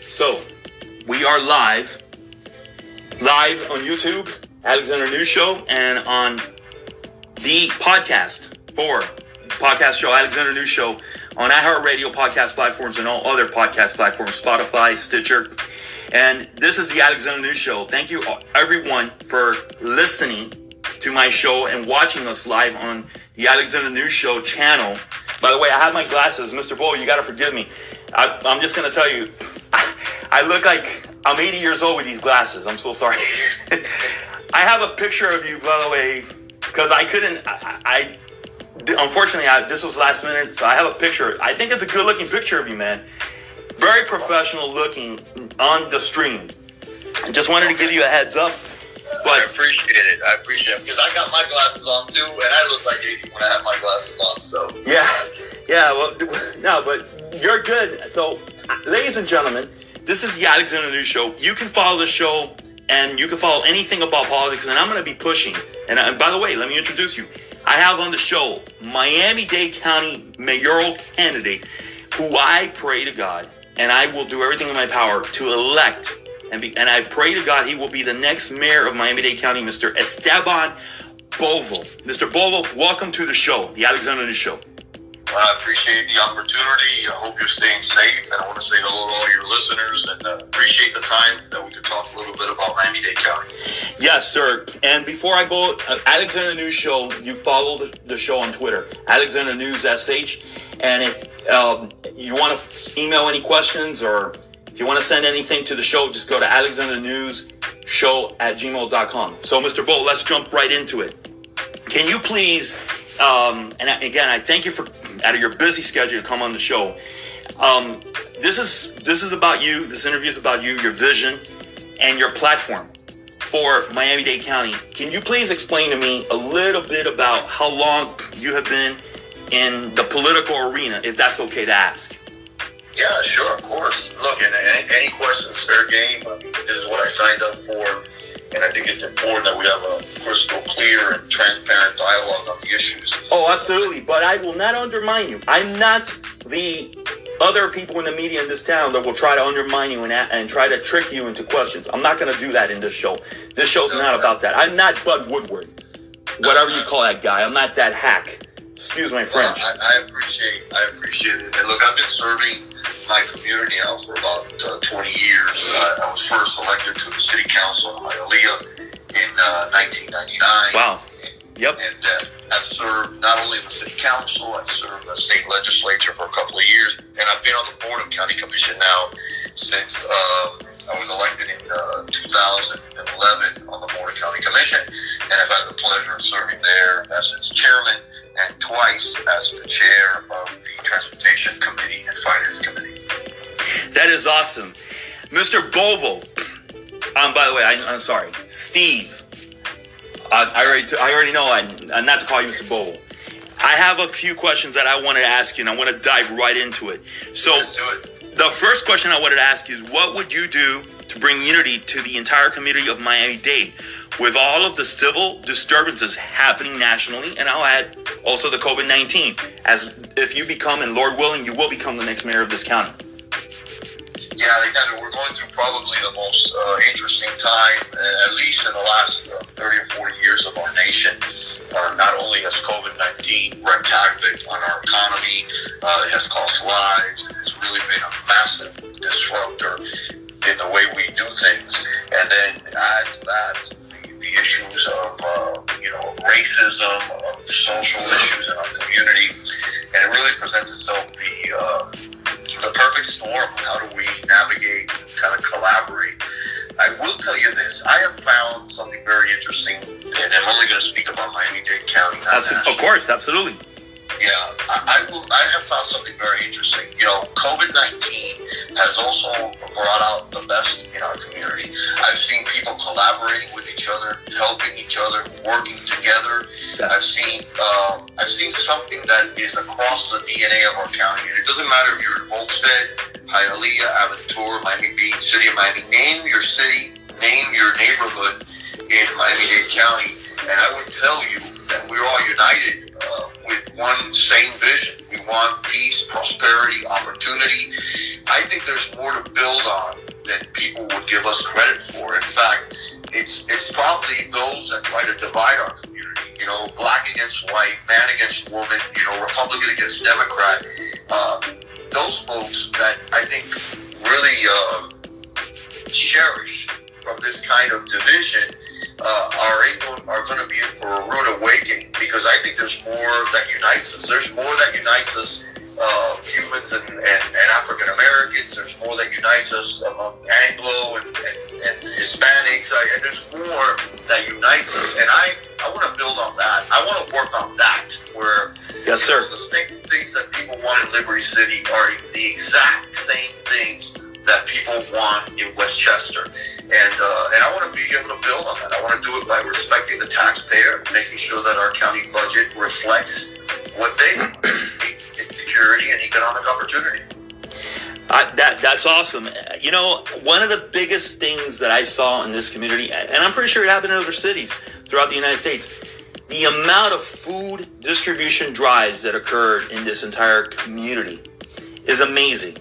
So, we are live on YouTube, Alexander News Show, and on the podcast show, Alexander News Show, on Iheart Radio Podcast platforms and all other podcast platforms, Spotify, Stitcher. And this is the Alexander News Show. Thank you, everyone, for listening to my show and watching us live on the Alexander News Show channel. By the way, I have my glasses. Mr. Bovo, you got to forgive me. I'm just going to tell you, I look like I'm 80 years old with these glasses. I'm so sorry. I have a picture of you, by the way, because I couldn't, unfortunately, this was last minute, so I have a picture. I think it's a good-looking picture of you, man. Very professional looking on the stream. I just wanted to give you a heads up. But I appreciate it because I got my glasses on too, and I look like 80 when I have my glasses on. So yeah. Well, no, but you're good. So, ladies and gentlemen, this is the Alexander News Show. You can follow the show, and you can follow anything about politics. And I'm going to be pushing. And by the way, let me introduce you. I have on the show Miami Dade County mayoral candidate, who I pray to God, and I will do everything in my power to elect. And I pray to God he will be the next mayor of Miami-Dade County, Mr. Esteban Bovo. Mr. Bovo, welcome to the show, the Alexander News Show. I appreciate the opportunity. I hope you're staying safe. And I want to say hello to all your listeners and appreciate the time that we could talk a little bit about Miami-Dade County. Yes, sir. And before I go, Alexander News Show, you follow the show on Twitter, Alexander News SH. And if you want to email any questions or if you want to send anything to the show, just go to alexandernewsshow@gmail.com. So, Mr. Bo, let's jump right into it. Can you please, and again, I thank you for, out of your busy schedule, to come on the show. This is about you. This interview is about you, your vision, and your platform for Miami-Dade County. Can you please explain to me a little bit about how long you have been in the political arena, if that's okay to ask? Yeah, sure, of course. Look, and any questions, fair game. I mean, this is what I signed up for, and I think it's important that we have a crystal clear and transparent dialogue on the issues. Oh, absolutely, but I will not undermine you. I'm not the other people in the media in this town that will try to undermine you and try to trick you into questions. I'm not going to do that in this show. This show's not about that. I'm not Bud Woodward, whatever you call that guy. I'm not that hack. Excuse my French. Well, I appreciate it. And look, I've been serving my community now for about 20 years. I was first elected to the city council in Hialeah in 1999. Wow. Yep. And I've served not only the city council, I've served the state legislature for a couple of years, and I've been on the board of county commission now since I was elected in 2011 on the board of county commission, and I've had the pleasure of serving there as its chairman and twice as the chair of the transportation committee and finance committee. That is awesome. Mr. Bovo, by the way, I'm sorry, Steve. I already know not to call you Mr. Bovo. I have a few questions that I wanted to ask you, and I want to dive right into it. So, let's do it. The first question I wanted to ask you is, what would you do to bring unity to the entire community of Miami-Dade with all of the civil disturbances happening nationally, and I'll add also the COVID-19, as if you become, and Lord willing, you will become the next mayor of this county? Yeah, Alexander, we're going through probably the most interesting time, at least in the last 30 or 40 years of our nation. Not only has COVID-19 wreaked havoc on our economy, it has cost lives, it's really been a massive disruptor in the way we do things. And then add to that the issues of racism, of social issues in our community, and it really presents itself the perfect storm. How do we navigate, kind of collaborate? I will tell you this. I have found something very interesting, and I'm only going to speak about Miami-Dade County. Of course, absolutely. Yeah, I have found something very interesting. COVID-19 has also brought out the best in our community. I've seen people collaborating with each other, helping each other, working together. Yes. I've seen something that is across the DNA of our county. It doesn't matter if you're in Homestead, Hialeah, Aventura, Miami Beach, City of Miami. Name your city, name your neighborhood in Miami-Dade County, and I would tell you that we're all united with one same vision. We want peace, prosperity, opportunity. I think there's more to build on than people would give us credit for. In fact, it's probably those that try to divide our community. You know, black against white, man against woman, you know, Republican against Democrat. Those folks that I think really cherish from this kind of division are going to be in for a rude awakening, because I think there's more that unites us. There's more that unites us, Cubans and African Americans. There's more that unites us among Anglo and Hispanics. And there's more that unites us. And I want to build on that. I want to work on that, where yes, sir. The same things that people want in Liberty City are the exact same things that people want in Westchester. And I want to be able to build on that. I want to do it by respecting the taxpayer, making sure that our county budget reflects what they want, security and economic opportunity. That's awesome. You know, one of the biggest things that I saw in this community, and I'm pretty sure it happened in other cities throughout the United States, the amount of food distribution drives that occurred in this entire community is amazing.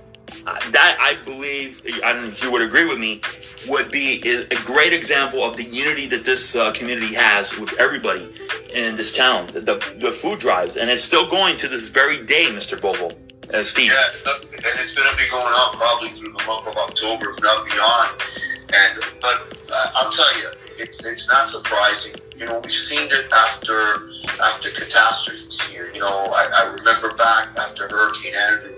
That, I believe, I don't know if you would agree with me, would be a great example of the unity that this community has with everybody in this town, the food drives. And it's still going to this very day, Mr. Bovo, Steve. Yeah, and it's going to be going on probably through the month of October, if not beyond. But I'll tell you, it's not surprising. You know, we've seen it after catastrophes here. You know, I remember back after Hurricane Andrew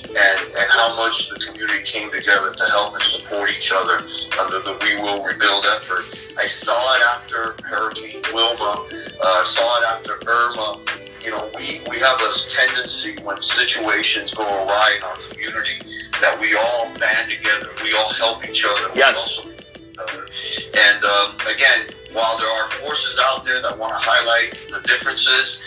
and how much the community came together to help and support each other under the We Will Rebuild effort. I saw it after Hurricane Wilma. Saw it after Irma. You know, we have a tendency when situations go awry in our community that we all band together. We all help each other. Yes. And again, while there are forces out there that want to highlight the differences,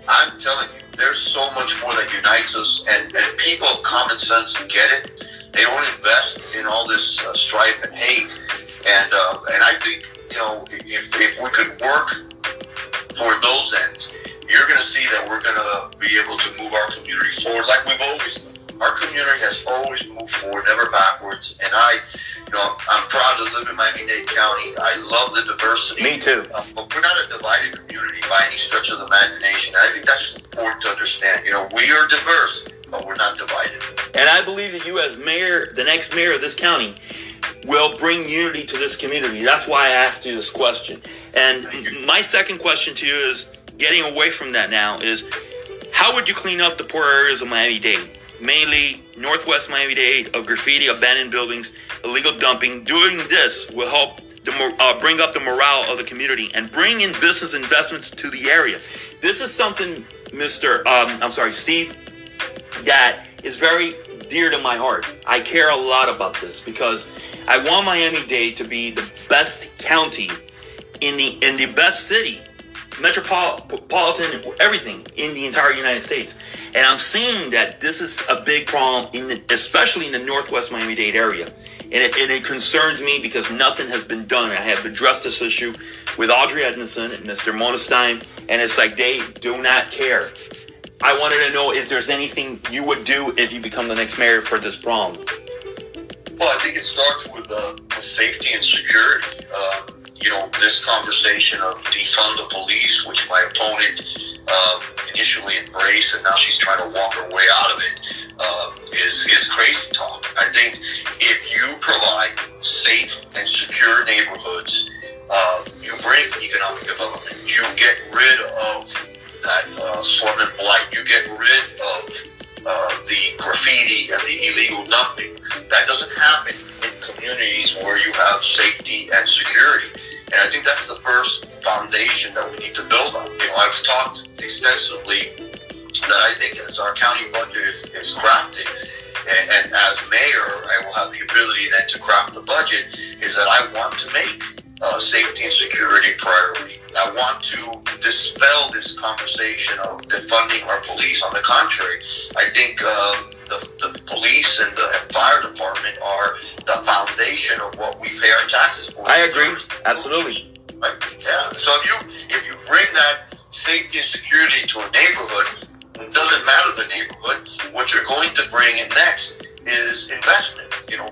I'm telling you, there's so much more that unites us, and people of common sense get it. They don't invest in all this strife and hate. And I think, you know, if we could work toward those ends, you're going to see that we're going to be able to move our community forward like we've always done. Our community has always moved forward, never backwards. And I'm proud to live in Miami-Dade County. I love the diversity. Me too. But we're not a divided community by any stretch of the imagination. I think that's important to understand. You know, we are diverse, but we're not divided. And I believe that you, as mayor, the next mayor of this county, will bring unity to this community. That's why I asked you this question. And my second question to you is, getting away from that now, is how would you clean up the poor areas of Miami-Dade? Mainly northwest Miami-Dade, of graffiti, abandoned buildings, illegal dumping. Doing this will help bring up the morale of the community and bring in business investments to the area. This is something, Steve, that is very dear to my heart. I care a lot about this because I want Miami-Dade to be the best county in the best city, metropolitan, everything in the entire United States. And I'm seeing that this is a big problem, especially in the northwest Miami-Dade area. And it concerns me because nothing has been done. I have addressed this issue with Audrey Edmondson and Mr. Monestein, and it's like they do not care. I wanted to know if there's anything you would do if you become the next mayor for this problem. Well, I think it starts with safety and security. You know, this conversation of defund the police, which my opponent initially embraced, and now she's trying to walk her way out of it, is crazy talk. I think if you provide safe and secure neighborhoods, you bring economic development. You get rid of that slum and blight. You get rid of the graffiti and the illegal dumping. That doesn't happen in communities where you have safety and security. And I think that's the first foundation that we need to build on. You know, I've talked extensively that I think as our county budget is crafted, and as mayor, I will have the ability then to craft the budget, is that I want to make safety and security priority. I want to dispel this conversation of defunding our police. On the contrary, I think the police and the fire department are the foundation of what we pay our taxes for. I agree. Absolutely. Right? Yeah. So if you bring that safety and security to a neighborhood, It doesn't matter the neighborhood. What you're going to bring in next is investment.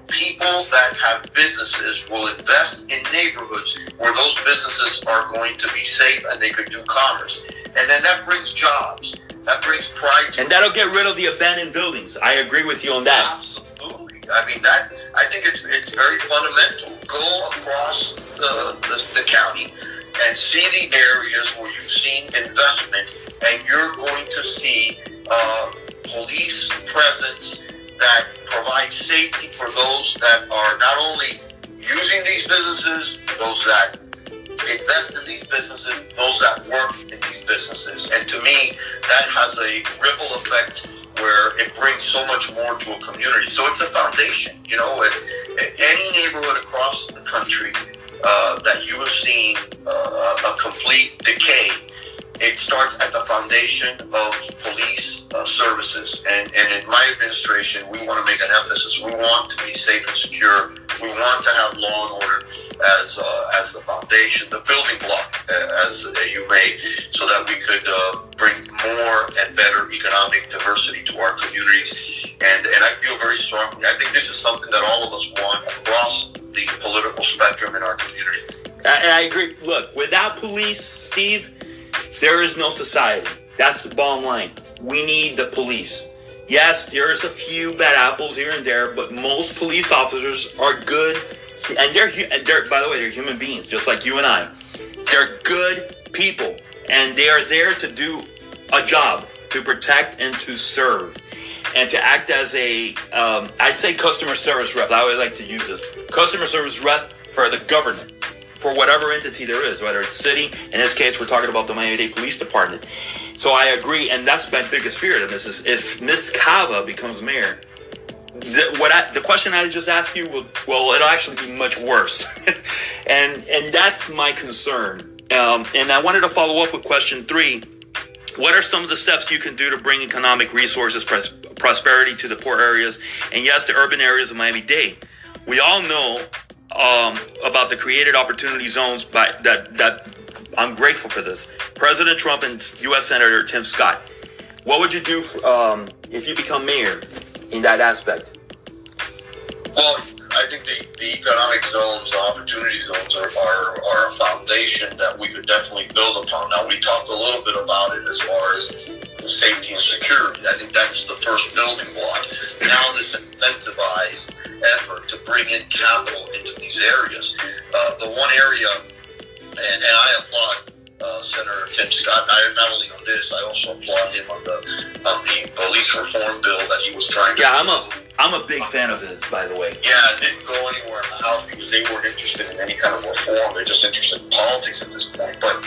People that have businesses will invest in neighborhoods where those businesses are going to be safe and they could do commerce. And then that brings jobs. That brings pride. And that'll get rid of the abandoned buildings. I agree with you on that. Absolutely. I mean, I think it's very fundamental. Go across the county and see the areas where you've seen investment, and you're going to see police presence that provides safety for those that are not only using these businesses, those that invest in these businesses, those that work in these businesses. And to me, that has a ripple effect where it brings so much more to a community. So it's a foundation. Any neighborhood across the country that you have seen a complete decay, it starts at the foundation of police services. And in my administration, we want to make an emphasis. We want to be safe and secure. We want to have law and order as the foundation, the building block, as you may, so that we could bring more and better economic diversity to our communities. And I feel very strongly, I think this is something that all of us want across the political spectrum in our communities. And I agree. Look, without police, Steve, there is no society. That's the bottom line. We need the police. Yes, there's a few bad apples here and there, but most police officers are good. And they're by the way, they're human beings, just like you and I. They're good people, and they are there to do a job, to protect and to serve, and to act as a, I'd say customer service rep. I would like to use this. Customer service rep for the government, for whatever entity there is, whether it's city. In this case, we're talking about the Miami-Dade Police Department. So I agree, and that's my biggest fear. If Ms. Cava becomes mayor, the question I just asked you, it'll actually be much worse. and that's my concern. And I wanted to follow up with question 3. What are some of the steps you can do to bring economic resources, prosperity to the poor areas, and yes, the urban areas of Miami-Dade? We all know about the created opportunity zones that I'm grateful for this. President Trump and U.S. Senator Tim Scott. What would you do if you become mayor in that aspect? Well, I think the economic zones, the opportunity zones are a foundation that we could definitely build upon. Now, we talked a little bit about it as far as safety and security. I think that's the first building block. Now, this incentivized effort to bring in capital into these areas. The one area, and I applaud Senator Tim Scott, not only on this, I also applaud him on the police reform bill that he was trying to. Yeah, I'm a big fan of his, by the way. Yeah, it didn't go anywhere in the House because they weren't interested in any kind of reform. They're just interested in politics at this point. But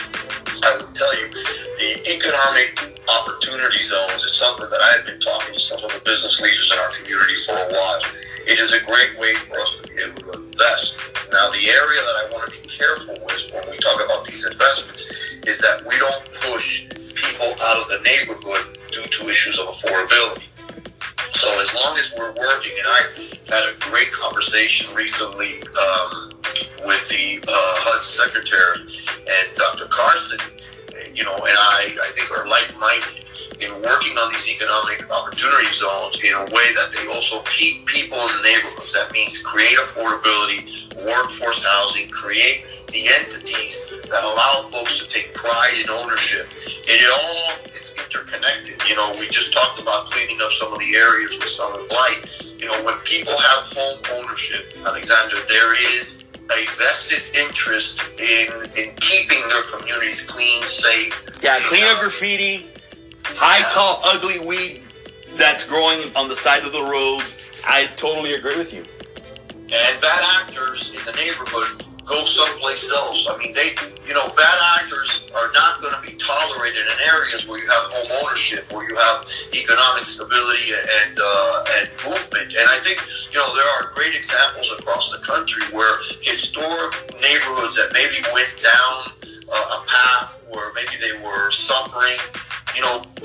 I will tell you, the economic opportunity zones is something that I have been talking to some of the business leaders in our community for a while. It is a great way for us to be able to invest. Now, the area that I want to be careful with when we talk about these investments is that we don't push people out of the neighborhood due to issues of affordability. So as long as we're working, and I had a great conversation recently with the HUD secretary and Dr. Carson, and I think are like-minded in working on these economic opportunity zones in a way that they also keep people in the neighborhoods. That means create affordability, workforce housing, create the entities that allow folks to take pride in ownership. It's interconnected. We just talked about cleaning up some of the areas with Sun and Blight. When people have home ownership, Alexander, there is a vested interest in keeping their communities clean, safe. Yeah, clean up graffiti, high, tall, ugly weed that's growing on the side of the roads. I totally agree with you. And bad actors in the neighborhood go someplace else. I mean, bad actors are not going to be tolerated in areas where you have home ownership, where you have economic stability and movement. And I think, there are great examples across the country where historic neighborhoods that maybe went down a path where maybe they were suffering,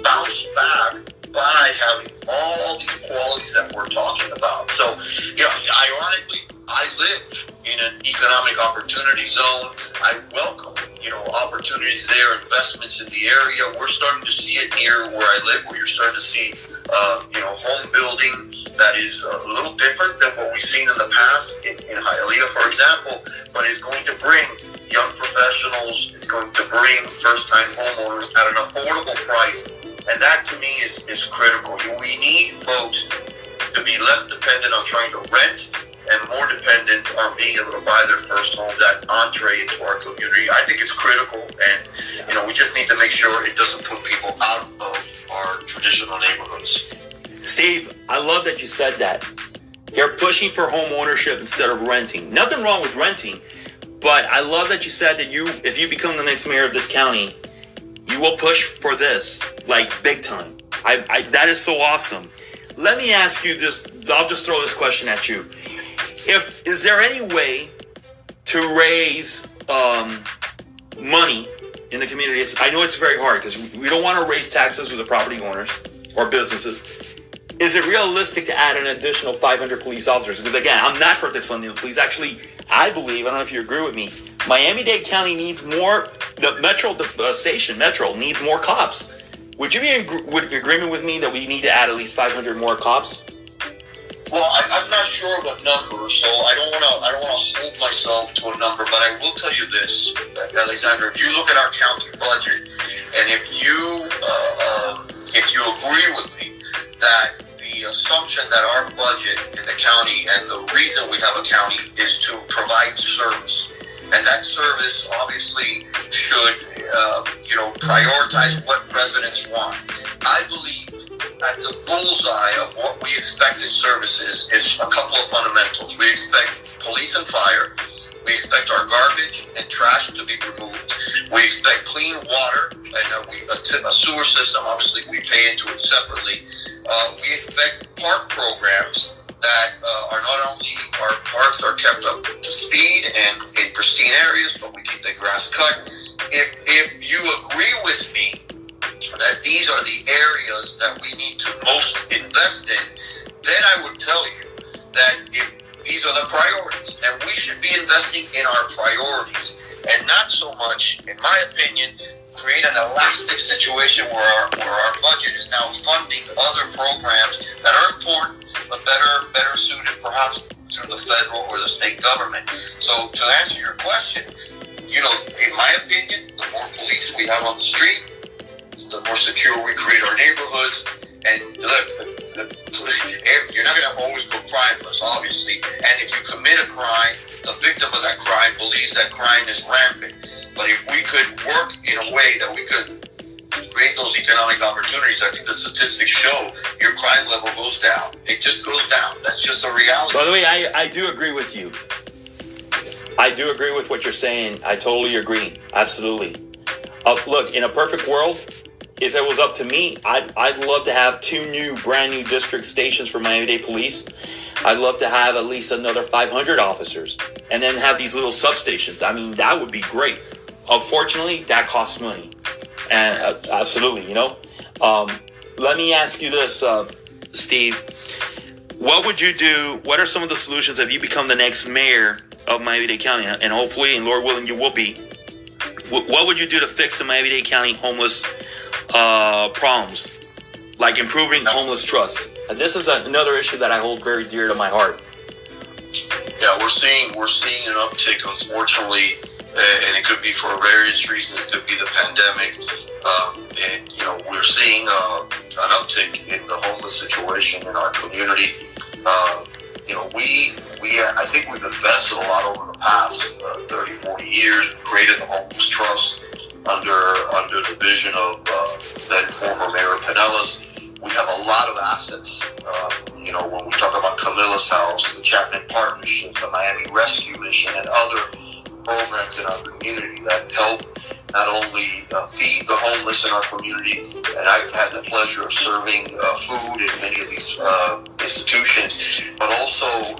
bounced back by having all these qualities that we're talking about. So, ironically, I I live in an economic opportunity zone. I welcome, opportunities there, investments in the area. We're starting to see it near where I live, where you're starting to see, home building that is a little different than what we've seen in the past in Hialeah, for example, but it's going to bring young professionals, it's going to bring first-time homeowners at an affordable price, and that to me is critical. We need folks to be less dependent on trying to rent and more dependent on being able to buy their first home, that entree into our community. I think it's critical, and we just need to make sure it doesn't put people out of our traditional neighborhoods. Steve, I love that you said that. You're pushing for home ownership instead of renting. Nothing wrong with renting, but I love that you said that if you become the next mayor of this county, you will push for this, like big time. That is so awesome. Let me ask you I'll just throw this question at you. Is there any way to raise money in the community? I know it's very hard because we don't want to raise taxes with the property owners or businesses. Is it realistic to add an additional 500 police officers? Because again, I'm not for defunding the police. Actually, I believe, I don't know if you agree with me, Miami-Dade County needs more, the station, Metro, needs more cops. Would you be in agreement with me that we need to add at least 500 more cops? Well, I'm not sure of a number, so I don't want to hold myself to a number. But I will tell you this, Alexander. If you look at our county budget, and if you agree with me that the assumption that our budget in the county and the reason we have a county is to provide service, and that service obviously should prioritize what residents want. I believe at the bullseye of what we expect in services is a couple of fundamentals. We expect police and fire. We expect our garbage and trash to be removed. We expect clean water and a sewer system. Obviously, we pay into it separately. We expect park programs that are not only our parks are kept up to speed and in pristine areas, but we keep the grass cut. If you agree with me that these are the areas that we need to most invest in, then I would tell you that if these are the priorities, and we should be investing in our priorities, and not so much, in my opinion, create an elastic situation where our budget is now funding other programs that are important, but better suited perhaps through the federal or the state government. So to answer your question, in my opinion, the more police we have on the street, the more secure we create our neighborhoods. And look, you're not going to always go crimeless, obviously. And if you commit a crime, the victim of that crime believes that crime is rampant. But if we could work in a way that we could create those economic opportunities, I think the statistics show your crime level goes down. It just goes down. That's just a reality. By the way, I do agree with you. I do agree with what you're saying. I totally agree. Absolutely. Look, in a perfect world, if it was up to me, I'd love to have 2 brand new district stations for Miami-Dade Police. I'd love to have at least another 500 officers and then have these little substations. I mean, that would be great. Unfortunately, that costs money. And absolutely, Let me ask you this, Steve. What would you do? What are some of the solutions if you become the next mayor of Miami-Dade County? And hopefully, and Lord willing, you will be. What would you do to fix the Miami-Dade County homeless problems, like improving homeless trust? And this is another issue that I hold very dear to my heart. Yeah, we're seeing an uptick, unfortunately, and it could be for various reasons. It could be the pandemic, and we're seeing an uptick in the homeless situation in our community. I think we've invested a lot over the past 30, 40 years. We created the Homeless Trust under the vision of then former Mayor Pinellas. We have a lot of assets. When we talk about Camilla's House, the Chapman Partnership, the Miami Rescue Mission, and other programs in our community that help not only feed the homeless in our community, and I've had the pleasure of serving food in many of these institutions, but also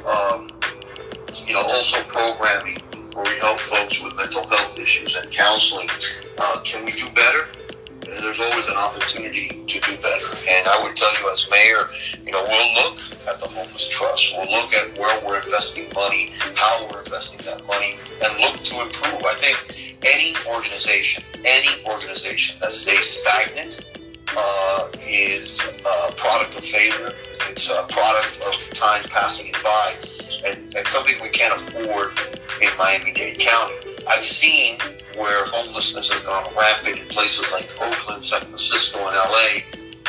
programming where we help folks with mental health issues and counseling. Can we do better? there's always an opportunity to do better. And I would tell you, as mayor, we'll look at the homeless trust. We'll look at where we're investing money, how we're investing that money, and look to improve. I think any organization that stays stagnant is a product of failure. It's a product of time passing it by, and something we can't afford in Miami-Dade County. I've seen where homelessness has gone rampant in places like Oakland, San Francisco, and LA.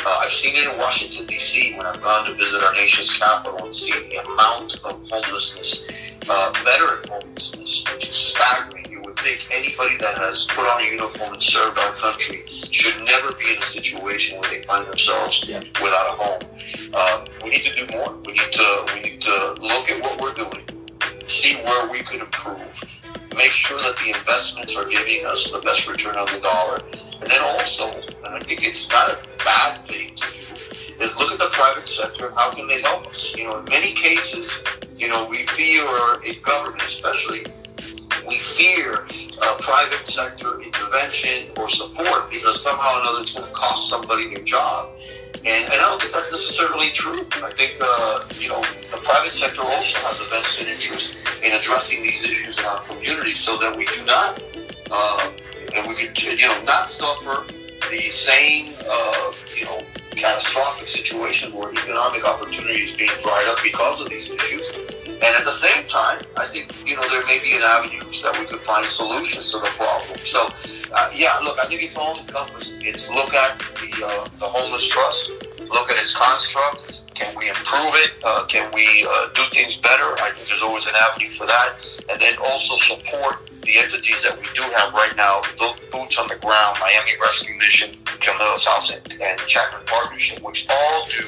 I've seen it in Washington, D.C. when I've gone to visit our nation's capital and seen the amount of homelessness, veteran homelessness, which is staggering. You would think anybody that has put on a uniform and served our country should never be in a situation where they find themselves without a home. We need to do more. We need to look at what we're doing, see where we could improve, make sure that the investments are giving us the best return on the dollar. And then also, and I think it's not a bad thing to do, is look at the private sector. How can they help us? In many cases, we fear, in government especially, we fear private sector intervention or support because somehow or another it's going to cost somebody their job. And I don't think that's necessarily true. I think, the private sector also has a vested interest in addressing these issues in our community so that we do not, and we could, not suffer the same, catastrophic situation where economic opportunity is being dried up because of these issues. And at the same time, I think, there may be an avenue that we could find solutions to the problem. So, look, I think it's all encompassing. It's look at the homeless trust, look at its construct. Can we improve it? Can we do things better? I think there's always an avenue for that. And then also support the entities that we do have right now, those boots on the ground, Miami Rescue Mission, Camilla's House, and Chapman Partnership, which all do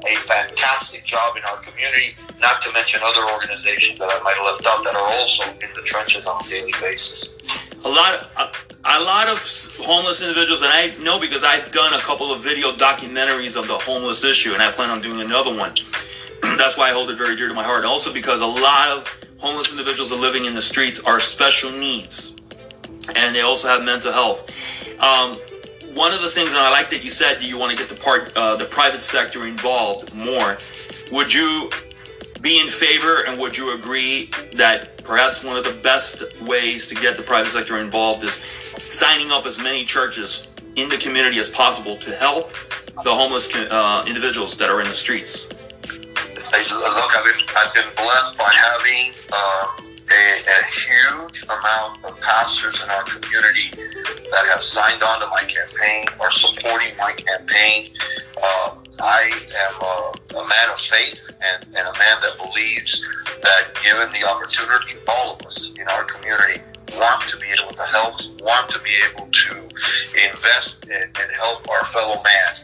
a fantastic job in our community, not to mention other organizations that I might have left out that are also in the trenches on a daily basis. A lot of homeless individuals, and I know because I've done a couple of video documentaries of the homeless issue, and I plan on doing another one. That's why I hold it very dear to my heart. Also because a lot of homeless individuals are living in the streets are special needs, and they also have mental health. One of the things, and I like that you said that you want to get the private sector involved more. Would you be in favor, and would you agree that perhaps one of the best ways to get the private sector involved is signing up as many churches in the community as possible to help the homeless individuals that are in the streets? Look, I've been blessed by having a huge amount of pastors in our community that have signed on to my campaign or supporting my campaign. I am a man of faith and a man that believes that given the opportunity, all of us in our community want to be able to help, want to be able to invest and help our fellow man.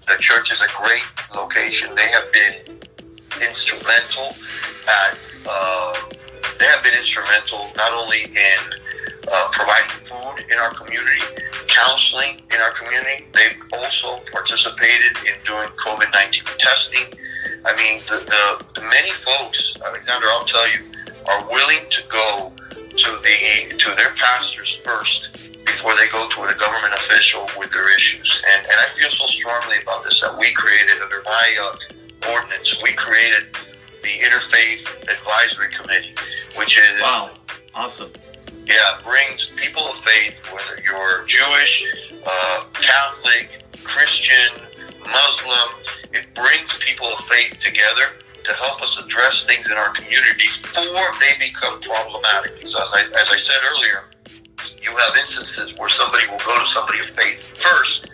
The church is a great location. They have been instrumental at not only in providing food in our community, counseling in our community. They've also participated in doing COVID-19 testing. I mean, the many folks, Alexander, I'll tell you, are willing to go to their pastors first before they go to a government official with their issues. And I feel so strongly about this that we created under my ordinance. We created the Interfaith Advisory Committee, which is wow, awesome. Yeah, brings people of faith, whether you're Jewish, Catholic, Christian, Muslim. It brings people of faith together to help us address things in our community before they become problematic. So as I said earlier, you have instances where somebody will go to somebody of faith first,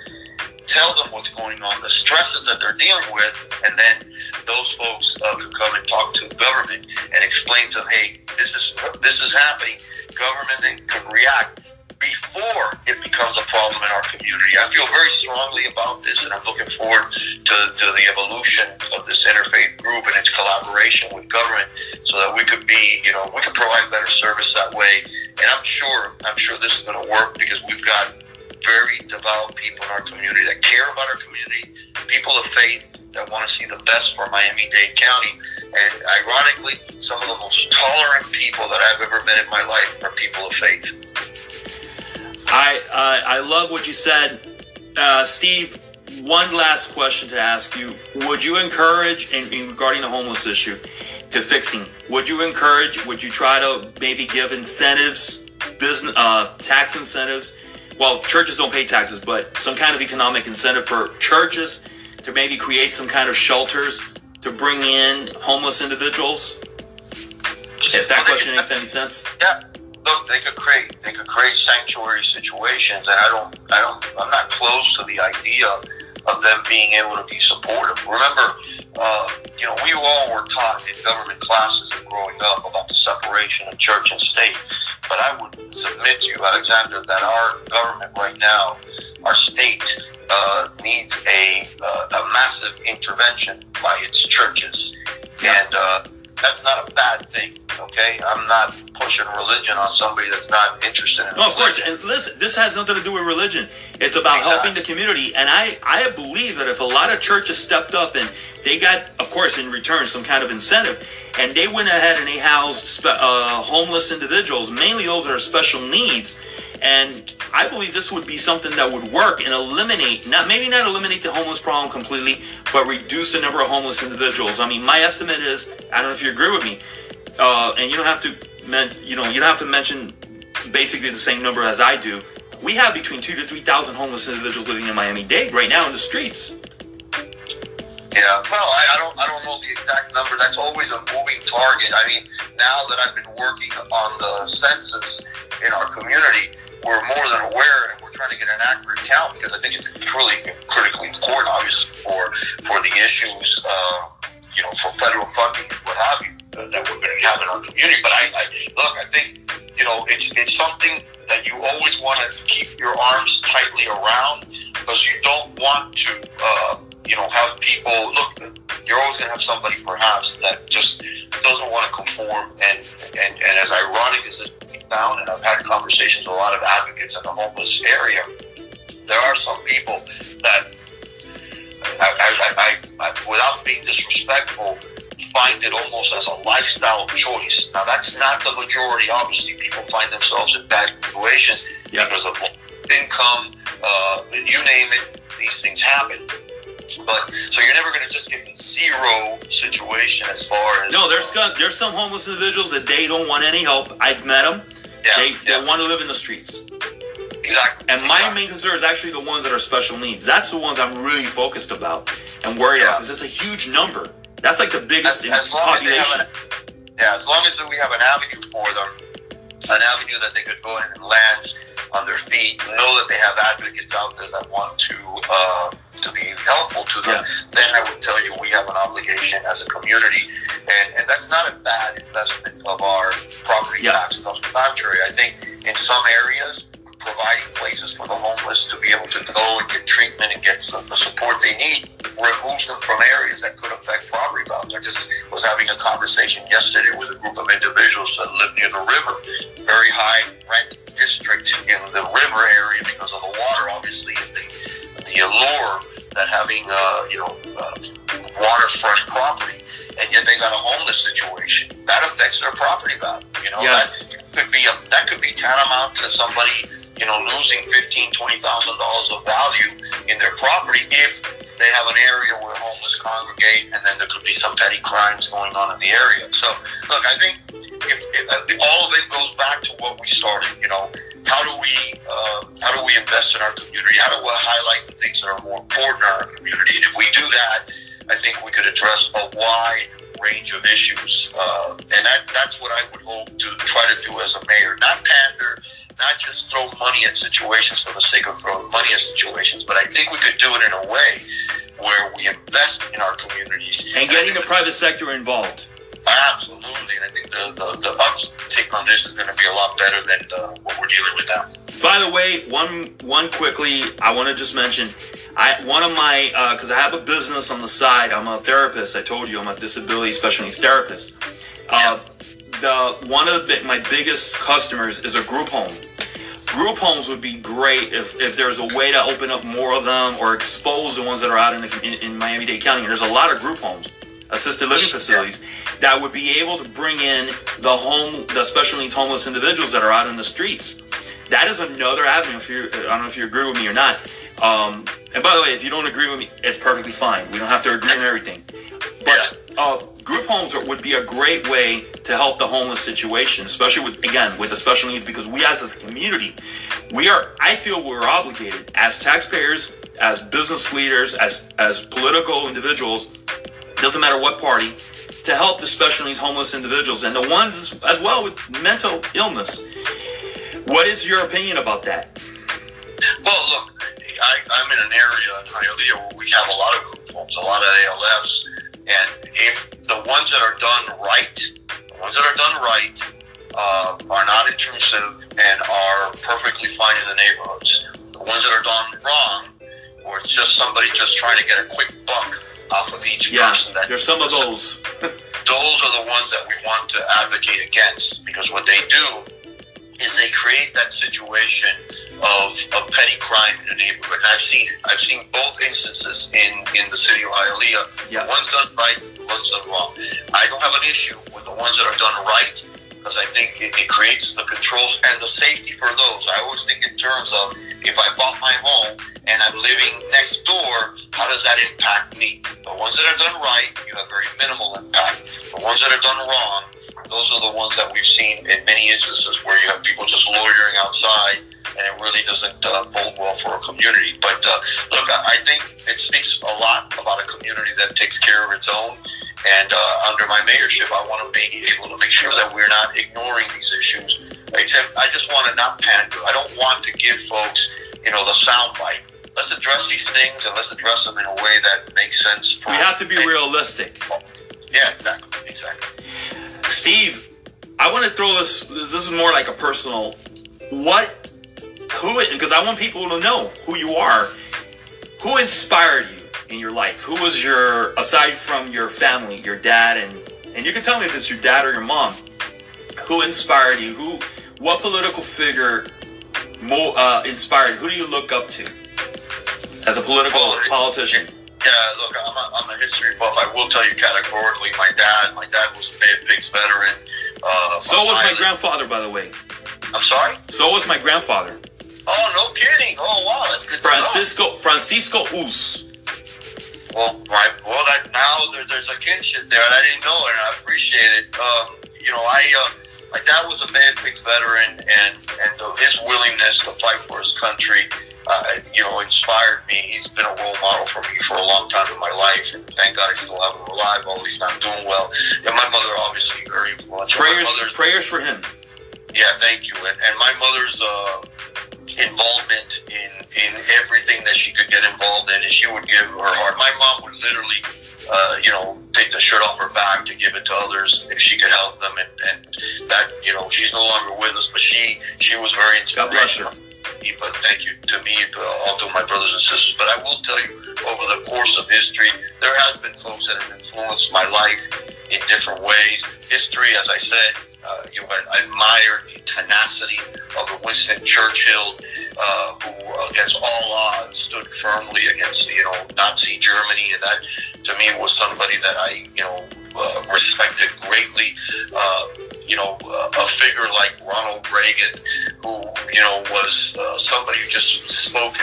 tell them what's going on, the stresses that they're dealing with, and then those folks can come and talk to government and explain to them, hey, this is happening. Government can react before it becomes a problem in our community. I feel very strongly about this, and I'm looking forward to the evolution of this interfaith group and its collaboration with government so that we could we could provide better service that way. And I'm sure this is going to work because we've got very devout people in our community that care about our community, people of faith that want to see the best for Miami-Dade County. And ironically, some of the most tolerant people that I've ever met in my life are people of faith. I love what you said Steve, one last question to ask you. Would you encourage, in regarding the homeless issue, to fixing, would you try to maybe give incentives, business, tax incentives? Well, churches don't pay taxes, but some kind of economic incentive for churches to maybe create some kind of shelters to bring in homeless individuals? If that question makes any sense. Yeah. Look, they could create sanctuary situations, and I'm not close to the idea of them being able to be supportive. Remember, we all were taught in government classes growing up about the separation of church and state. But I would submit to you, Alexander, that our government right now, our state, needs a massive intervention by its churches, and that's not a bad thing. Okay, I'm not pushing religion on somebody that's not interested in. No, of course. And listen, this has nothing to do with religion. It's about helping the community. And I believe that if a lot of churches stepped up and they got, of course, in return, some kind of incentive, and they went ahead and they housed homeless individuals, mainly those that are special needs. And I believe this would be something that would work and eliminate, maybe not eliminate the homeless problem completely, but reduce the number of homeless individuals. I mean, my estimate is, I don't know if you agree with me, and you don't have to mention basically the same number as I do. We have between 2,000 to 3,000 homeless individuals living in Miami Dade right now in the streets. Yeah, well, I don't know the exact number. That's always a moving target. I mean, now that I've been working on the census in our community, we're more than aware, and we're trying to get an accurate count because I think it's really critically important, obviously, for the issues, for federal funding and what have you that we're going to have in our community. But I think it's something that you always want to keep your arms tightly around because you don't want to. Have people look. You're always going to have somebody, perhaps, that just doesn't want to conform. And as ironic as it sounds, and I've had conversations with a lot of advocates in the homeless area, there are some people that, I without being disrespectful, find it almost as a lifestyle choice. Now, that's not the majority. Obviously, people find themselves in bad situations because of income. You name it, these things happen. But so you're never going to just get the zero situation as far as... No, there's some homeless individuals that they don't want any help. I've met them. They want to live in the streets. Exactly. And my main concern is actually the ones that are special needs. That's the ones I'm really focused about and worried about because it's a huge number. That's like the biggest population. As long as we have an avenue for them, an avenue that they could go ahead and land on their feet, know that they have advocates out there that want to be helpful to them, then I would tell you we have an obligation as a community. And that's not a bad investment of our property taxes. On the contrary, I think in some areas, providing places for the homeless to be able to go and get treatment and get the support they need removes them from areas that could affect property values. I just was having a conversation yesterday with a group of individuals that live near the river, very high rent district in the river area because of the water, obviously, and the allure that having waterfront property, and yet they got a homeless situation. That affects their property value. That could be tantamount to somebody losing $15,000, $20,000 of value in their property if they have an area where homeless congregate, and then there could be some petty crimes going on in the area. So, look, I think if all of it goes back to what we started. How do we invest in our community? How do we highlight the things that are more important in our community? And if we do that, I think we could address a wide range of issues. And that's what I would hope to try to do as a mayor. Not pander, not just throw money at situations for the sake of throwing money at situations, but I think we could do it in a way where we invest in our communities. And getting the private sector involved. Absolutely. And I think the uptake on this is going to be a lot better than what we're dealing with now. By the way, one quickly, I want to just mention, one of my, because I have a business on the side, I'm a therapist. I told you I'm a disability special needs therapist. One of my biggest customers is a group home. Group homes would be great if there's a way to open up more of them or expose the ones that are out in Miami-Dade County. There's a lot of group homes, assisted living facilities, that would be able to bring in the special needs homeless individuals that are out in the streets. That is another avenue. I don't know if you agree with me or not. And by the way, if you don't agree with me, it's perfectly fine. We don't have to agree on everything. But group homes would be a great way to help the homeless situation, especially with the special needs, because we as a community, I feel we're obligated as taxpayers, as business leaders, as political individuals, doesn't matter what party, to help the special needs homeless individuals and the ones as well with mental illness. What is your opinion about that? Well, look, I'm in an area in Hialeah where we have a lot of group homes, a lot of ALFs, and if the ones that are done right, are not intrusive and are perfectly fine in the neighborhoods. The ones that are done wrong, or it's just somebody just trying to get a quick buck off of each person. There's some of those. Those are the ones that we want to advocate against, because what they do is they create that situation of petty crime in the neighborhood. And I've seen it. I've seen both instances in the city of Hialeah. Yeah. One's done right, one's done wrong. I don't have an issue with the ones that are done right, because I think it creates the controls and the safety for those. I always think in terms of, if I bought my home and I'm living next door, how does that impact me? The ones that are done right, you have very minimal impact. The ones that are done wrong, those are the ones that we've seen in many instances where you have people just loitering outside, and it really doesn't bode well for a community. But look, I think it speaks a lot about a community that takes care of its own. And under my mayorship, I want to be able to make sure that we're not ignoring these issues. Except I just want to not pander. I don't want to give folks, the soundbite. Let's address these things, and let's address them in a way that makes sense. We have to be realistic. Yeah, exactly. Steve, I want to throw this is more like a personal, because I want people to know who you are. Who inspired you in your life? Who was aside from your family, your dad, and you can tell me if it's your dad or your mom, who inspired you? What political figure inspired? Who do you look up to as a politician? Yeah, look, I'm a history buff. I will tell you categorically, my dad was a Bay of Pigs veteran. So was my grandfather, by the way. I'm sorry? So was my grandfather. Oh, no kidding. Oh, wow, that's good stuff. Francisco Us. Well, now there's a kinship there, and I didn't know it, and I appreciate it. My dad was a Bay of Pigs veteran, and his willingness to fight for his country, inspired me. He's been a role model for me for a long time in my life, and thank God I still have him alive, although he's not doing well. And my mother, obviously, very influential. Prayers for him. Yeah, thank you. And my mother's involvement in everything that she could get involved in, and she would give her heart. My mom would literally, take the shirt off her back to give it to others if she could help them, and that, she's no longer with us, but she was very inspirational. But thank you to me, all to my brothers and sisters. But I will tell you, over the course of history, there has been folks that have influenced my life in different ways. History, as I said, I admire the tenacity of the Winston Churchill, who, against all odds, stood firmly against, Nazi Germany, and that, to me, was somebody that I, respected greatly. A figure like Ronald Reagan, who, was somebody who just spoke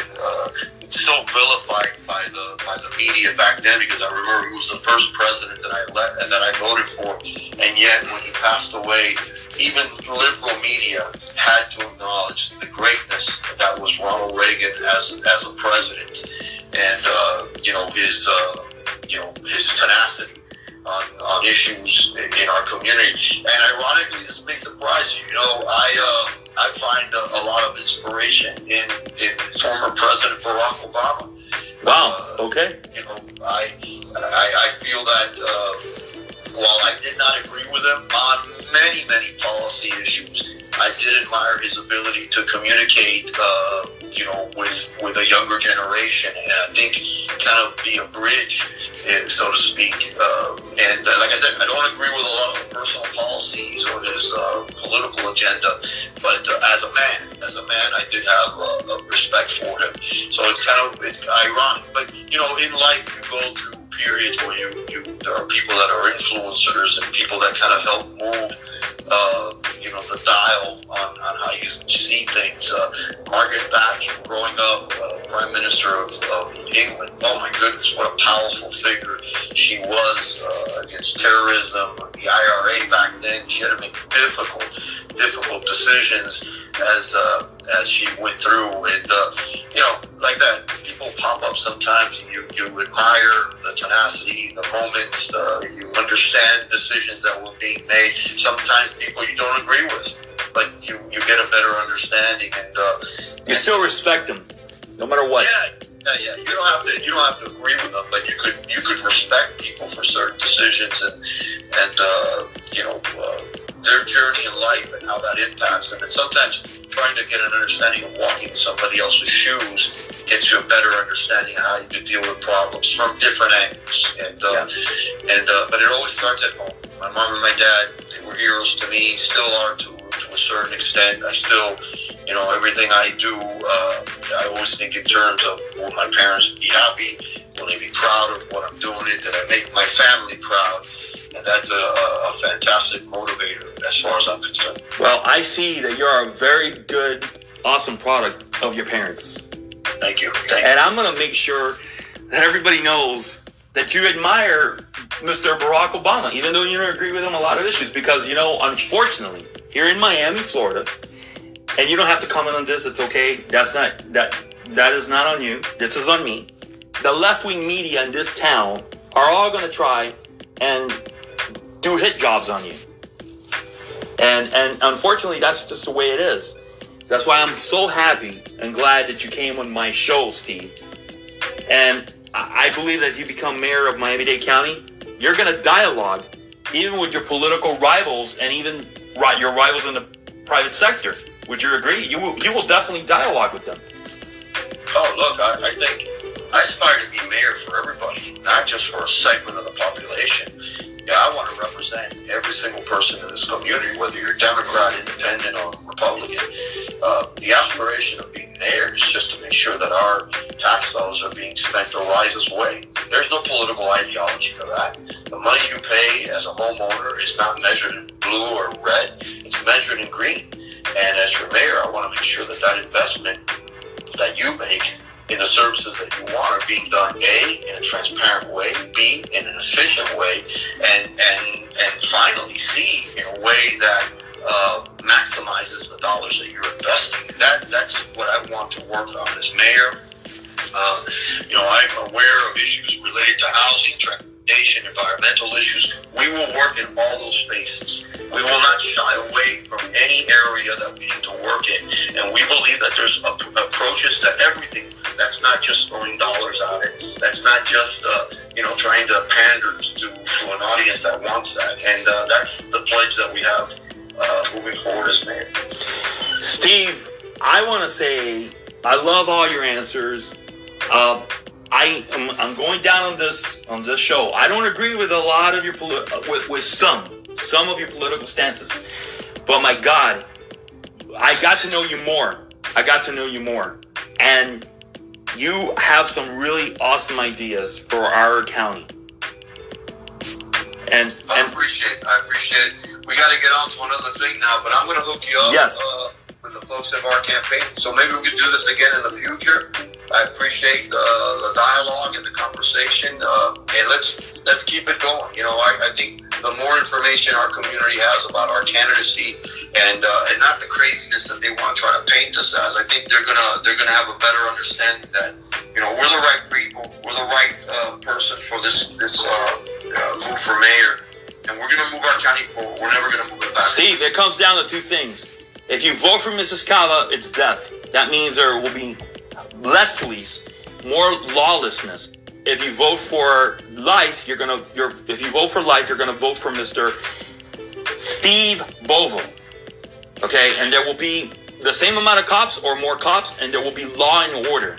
so vilified by the media back then, because I remember he was the first president that I voted for, and yet when he passed away, even liberal media had to acknowledge the greatness that was Ronald Reagan as a president, and his tenacity on issues in our community. And ironically, this may surprise you. I find a lot of inspiration in former President Barack Obama. Wow. Okay. I feel that while I did not agree with him on many, many policy issues, I did admire his ability to communicate, with a younger generation, and I think kind of be a bridge, so to speak. And like I said, I don't agree with a lot of the personal policies or his political agenda, but as a man, I did have a respect for him. So it's ironic, but in life you go through periods where there are people that are influencers and people that kind of help move, the dial on how you see things. Margaret Thatcher, growing up, Prime Minister of England. Oh my goodness, what a powerful figure she was against terrorism, the IRA back then. She had to make difficult decisions as she went through, and like that. People pop up sometimes, and you admire the tenacity, the moments. You understand decisions that were being made. Sometimes people you don't agree with, but you get a better understanding, and you still respect them, no matter what. Yeah. You don't have to agree with them, but you could respect people for certain decisions and their journey in life and how that impacts them. And sometimes trying to get an understanding of walking in somebody else's shoes gets you a better understanding of how you can deal with problems from different angles. But it always starts at home. My mom and my dad, they were heroes to me, still are to a certain extent. I still, everything I do, I always think in terms of will my parents be happy? Will they be proud of what I'm doing? Did I make my family proud? And that's a fantastic motivator as far as I'm concerned. Well, I see that you're a very good, awesome product of your parents. Thank you. And I'm going to make sure that everybody knows that you admire Mr. Barack Obama, even though you don't agree with him on a lot of issues. Because, unfortunately, here in Miami, Florida, and you don't have to comment on this, it's okay. That is not on you. This is on me. The left-wing media in this town are all going to try and do hit jobs on you. And unfortunately, that's just the way it is. That's why I'm so happy and glad that you came on my show, Steve. And I believe that if you become mayor of Miami-Dade County, you're going to dialogue even with your political rivals and even your rivals in the private sector. Would you agree? You will definitely dialogue with them. Oh, look, I think I aspire to be mayor for everybody, not just for a segment of the population. I want to represent every single person in this community, whether you're Democrat, Independent, or Republican. The aspiration of being mayor is just to make sure that our tax dollars are being spent the wisest way. There's no political ideology to that. The money you pay as a homeowner is not measured in blue or red. It's measured in green. And as your mayor, I want to make sure that investment that you make in the services that you want are being done, A, in a transparent way, B, in an efficient way, and finally, C, in a way that maximizes the dollars that you're investing. That's what I want to work on as mayor. I'm aware of issues related to housing, transportation, environmental issues. We will work in all those spaces. We will not shy away from any area that we need to work in. And we believe that there's approaches to everything. That's not just throwing dollars at it. That's not just, trying to pander to an audience that wants that. And that's the pledge that we have moving forward as mayor. Steve, I want to say I love all your answers. I'm going down on this show. I don't agree with a lot of your with some of your political stances, but my God, I got to know you more, and you have some really awesome ideas for our county. And I appreciate it. We got to get on to another thing now, but I'm going to hook you up. Yes. With the folks of our campaign, so maybe we could do this again in the future. I appreciate the dialogue and the conversation, and let's keep it going. I think the more information our community has about our candidacy and not the craziness that they want to try to paint us as, I think they're gonna have a better understanding that we're the right people, we're the right person for this move for mayor, and we're gonna move our county forward. We're never gonna move it back. Steve, it comes down to two things. If you vote for Mrs. Cava, it's death. That means there will be less police, more lawlessness. If you vote for life, you're gonna vote for Mr. Steve Bovo. Okay, and there will be the same amount of cops or more cops, and there will be law and order.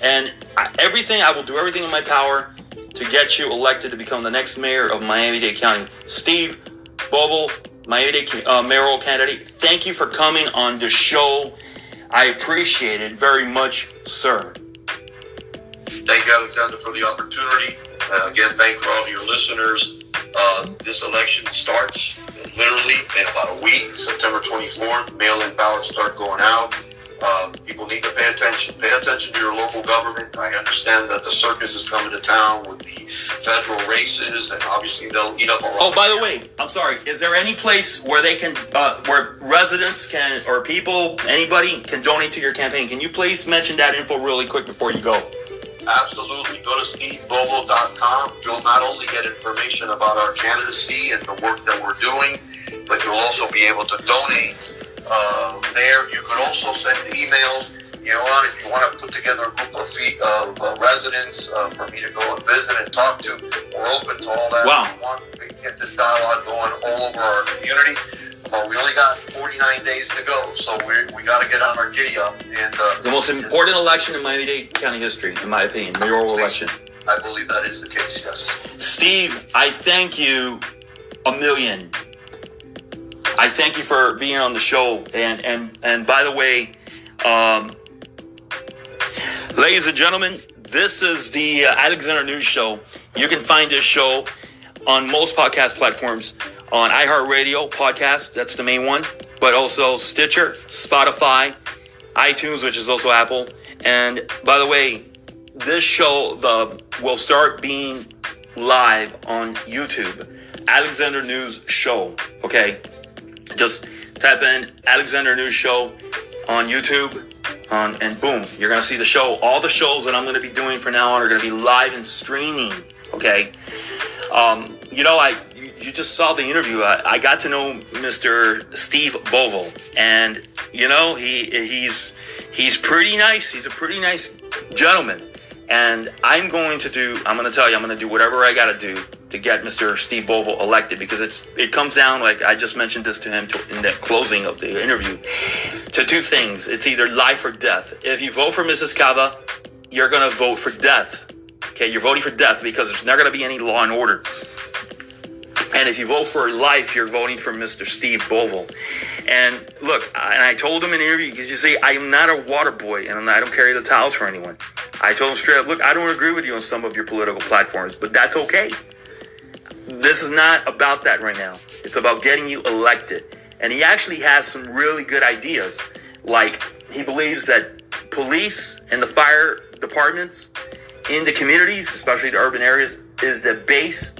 And I will do everything in my power to get you elected to become the next mayor of Miami-Dade County. Steve Bovo, Miami-Dade mayoral candidate, thank you for coming on the show. I appreciate it very much, sir. Thank you, Alexander, for the opportunity. Again, thank you for all of your listeners. This election starts literally in about a week, September 24th. Mail-in ballots start going out. People need to pay attention. Pay attention to your local government. I understand that the circus is coming to town with the federal races, and obviously they'll eat up a lot. Oh, by the way, I'm sorry. Is there any place where they can, where residents can, or people, anybody can donate to your campaign? Can you please mention that info really quick before you go? Absolutely. Go to stevebovo.com. You'll not only get information about our candidacy and the work that we're doing, but you'll also be able to donate there. You could also send emails. If you want to put together a group of residents for me to go and visit and talk to, we're open to all that. Wow. We want to get this dialogue going all over our community. We only got 49 days to go, so we got to get on our giddy up. And the most important election in Miami-Dade County history, in my opinion, mayoral election. I believe that is the case, yes. Steve, I thank you a million. I thank you for being on the show. And by the way, ladies and gentlemen, this is the Alexander News Show. You can find this show on most podcast platforms, on Iheart Radio Podcasts, that's the main one, but also Stitcher, Spotify, iTunes, which is also Apple. And by the way, this show will start being live on YouTube. Alexander News Show, okay? Just type in Alexander News Show on YouTube, and boom, you're going to see the show. All the shows that I'm going to be doing from now on are going to be live and streaming, okay? You just saw the interview. I got to know Mr. Steve Bovo, and he's pretty nice. He's a pretty nice gentleman, and I'm going to do whatever I got to do to get Mr. Steve Bovo elected, because it comes down, like I just mentioned this to him in the closing of the interview, to two things. It's either life or death. If you vote for Mrs. Cava, you're going to vote for death. Okay, you're voting for death because there's not going to be any law and order. And if you vote for life, you're voting for Mr. Steve Bovo. And look, I told him in an interview, because you see, I am not a water boy, and I don't carry the towels for anyone. I told him straight up, look, I don't agree with you on some of your political platforms, but that's okay. This is not about that right now. It's about getting you elected. And he actually has some really good ideas. Like, he believes that police and the fire departments in the communities, especially the urban areas, is the base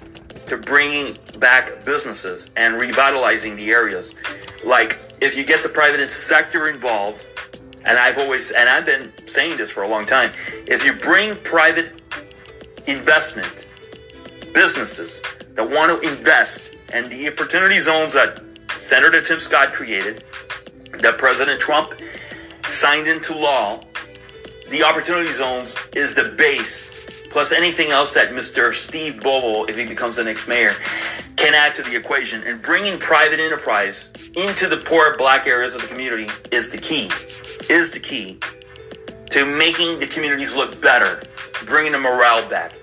to bringing back businesses and revitalizing the areas. Like, if you get the private sector involved, and I've been saying this for a long time, if you bring private investment, businesses that want to invest, and the opportunity zones that Senator Tim Scott created, that President Trump signed into law, the opportunity zones is the base, plus anything else that Mr. Steve Bovo, if he becomes the next mayor, can add to the equation. And bringing private enterprise into the poor black areas of the community is the key to making the communities look better, bringing the morale back.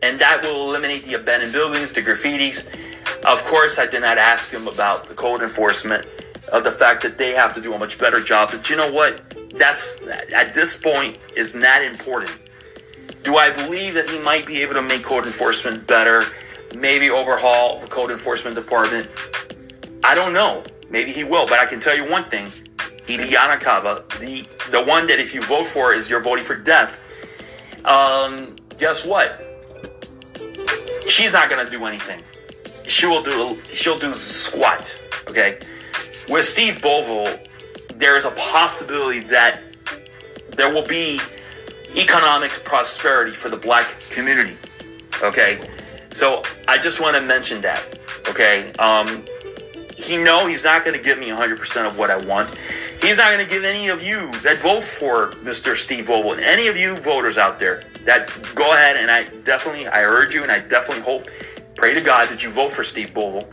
And that will eliminate the abandoned buildings, the graffitis. Of course, I did not ask him about the code enforcement, of the fact that they have to do a much better job. But you know what? That's, at this point, is not important. Do I believe that he might be able to make code enforcement better? Maybe overhaul the code enforcement department? I don't know. Maybe he will. But I can tell you one thing. Ileana Cava, the one that if you vote for is you're voting for death. Guess what? She's not going to do anything. She'll do squat. Okay? With Steve Bovo, there is a possibility that there will be economic prosperity for the black community. Okay? So I just want to mention that. Okay? He's not going to give me 100% of what I want. He's not going to give any of you that vote for Mr. Steve Bovo, and any of you voters out there that go ahead, and I urge you, and I definitely hope, pray to God that you vote for Steve Bovo.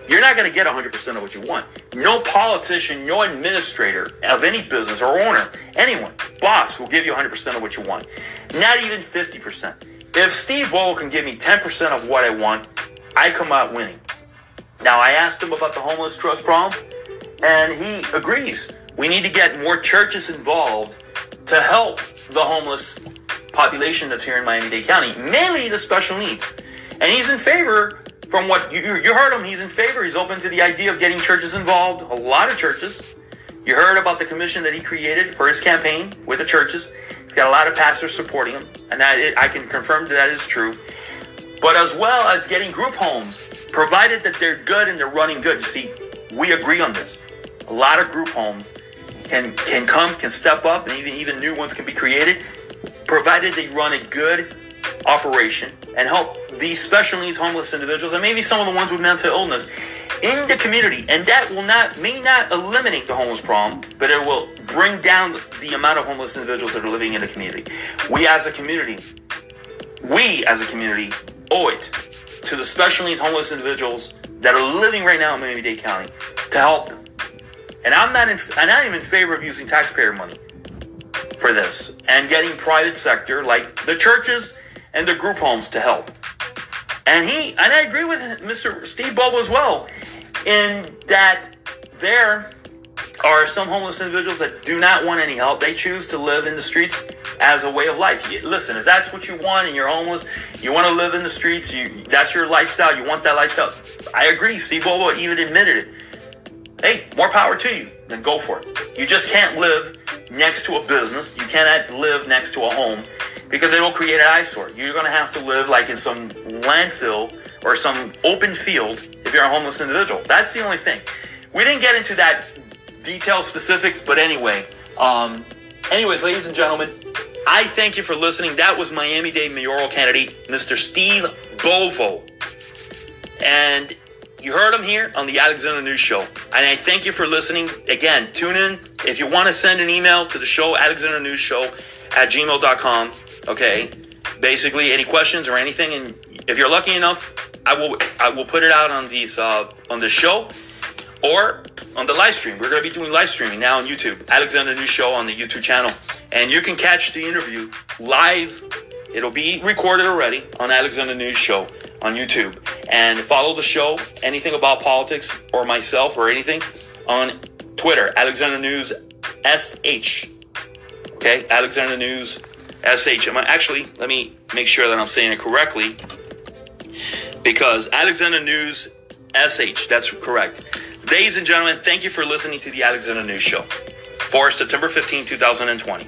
You're not going to get 100% of what you want. No politician, no administrator of any business or owner, anyone, boss, will give you 100% of what you want. Not even 50%. If Steve Bovo can give me 10% of what I want, I come out winning. Now, I asked him about the homeless trust problem, and he agrees. We need to get more churches involved to help the homeless population that's here in Miami-Dade County, mainly the special needs. And he's in favor, from what you heard him, he's in favor. He's open to the idea of getting churches involved, a lot of churches. You heard about the commission that he created for his campaign with the churches. He's got a lot of pastors supporting him, and I can confirm that is true. But as well as getting group homes, provided that they're good and they're running good. You see, we agree on this. A lot of group homes can step up, and even new ones can be created, provided they run a good operation and help these special needs homeless individuals, and maybe some of the ones with mental illness in the community. And that may not eliminate the homeless problem, but it will bring down the amount of homeless individuals that are living in the community. We as a community owe it to the special needs homeless individuals that are living right now in Miami-Dade County to help them. And I'm not even in favor of using taxpayer money for this and getting private sector like the churches and the group homes to help. And I agree with Mr. Steve Bovo as well, in that there are some homeless individuals that do not want any help. They choose to live in the streets as a way of life. Listen, if that's what you want and you're homeless, you want to live in the streets, that's your lifestyle, you want that lifestyle. I agree. Steve Bovo even admitted it. Hey, more power to you. Then go for it. You just can't live next to a business. You cannot live next to a home because it will create an eyesore. You're going to have to live like in some landfill or some open field if you're a homeless individual. That's the only thing. We didn't get into that detailed specifics, but anyways, ladies and gentlemen, I thank you for listening. That was Miami-Dade mayoral candidate, Mr. Steve Bovo. And you heard him here on the Alexander News Show. And I thank you for listening. Again, tune in. If you want to send an email to the show, alexandernewsshow@gmail.com. Okay. Basically, any questions or anything. And if you're lucky enough, I will put it out on the show or on the live stream. We're going to be doing live streaming now on YouTube. Alexander News Show on the YouTube channel. And you can catch the interview live. It'll be recorded already on Alexander News Show on YouTube. And follow the show, anything about politics or myself or anything, on Twitter, Alexander News SH. Okay, Alexander News SH. Actually, let me make sure that I'm saying it correctly, because Alexander News SH, that's correct. Ladies and gentlemen, thank you for listening to the Alexander News Show for September 15, 2020.